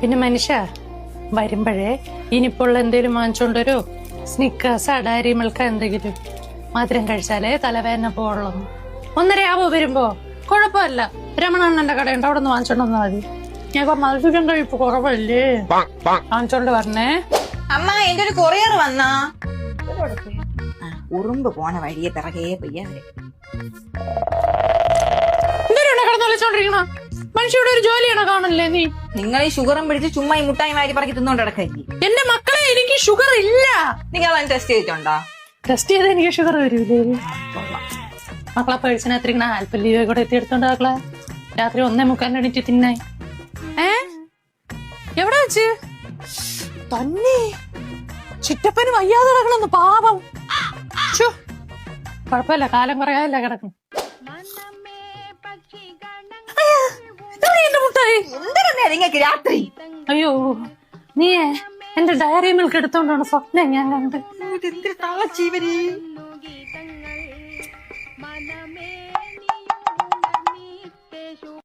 പിന്നെ മനുഷ്യ വരുമ്പോഴേ ഇനിയിപ്പോൾ എന്തേലും വാങ്ങിച്ചോണ്ടൊരു സ്നിക്കേഴ്സ് ഡയറി മിൽക്ക് എന്തെങ്കിലും മധുരം കഴിച്ചാലേ തലവേദന പോവുള്ളൂ. 1:30 വരുമ്പോ കുഴപ്പമില്ല, രമണണ്ണന്റെ കടയുണ്ട്, അവിടെ നിന്ന് വാങ്ങിച്ചോണ്ടെന്നാ മതി. ഞാൻ മധുരം കഴിപ്പ് കുറവല്ലേ, വാങ്ങിച്ചോണ്ട് പറഞ്ഞേ. അമ്മ എന്റെ ഒരു കൊറിയർ വന്നാ. ഉറുമ്പ് പോണ വഴിയെ പിറകെ പെയ്യാവരെ. എന്തിനാണ് കിടന്ന് വിളിച്ചോണ്ടിരിക്കണ? മനുഷ്യയുടെ ഒരു ജോലിയാണോ കാണല്ലേ നീ? നിങ്ങൾ ഈ ഷുഗറും പിടിച്ച് ചുമ്മാ ഈ മുട്ടായി മാരി പറക്കി തിന്നോണ്ട് കിടക്കല്ലേ. എന്റെ മക്കളെ, എനിക്ക് ഷുഗർ ഇല്ല. നിങ്ങൾ അതിന് ടെസ്റ്റ് ചെയ്തിട്ടുണ്ടോ? ടെസ്റ്റ് ചെയ്ത് എനിക്ക് ഷുഗർ വരൂലേ? മക്കളെ പേഴ്സിനകത്തിരിക്കണ ആൽപ്പല്ലീവ കൂടെ എത്തിയെടുത്തോണ്ട് മക്കളെ രാത്രി 1:45 എണീറ്റ് തിന്നായി. എവിടെ വെച്ച് തന്നെ ചിറ്റപ്പന് വയ്യാതെ കിടക്കണമെന്ന് പാപം. കുഴപ്പമില്ല, കാലം കുറയാതില്ല കിടക്കും. നിങ്ങൾക്ക് രാത്രി അയ്യോ, നീയേ എന്റെ ഡയറി മിൽക്ക് എടുത്തോണ്ടാണ് സ്വപ്നം ഞാൻ കണ്ട്. തള്ളച്ചീവരി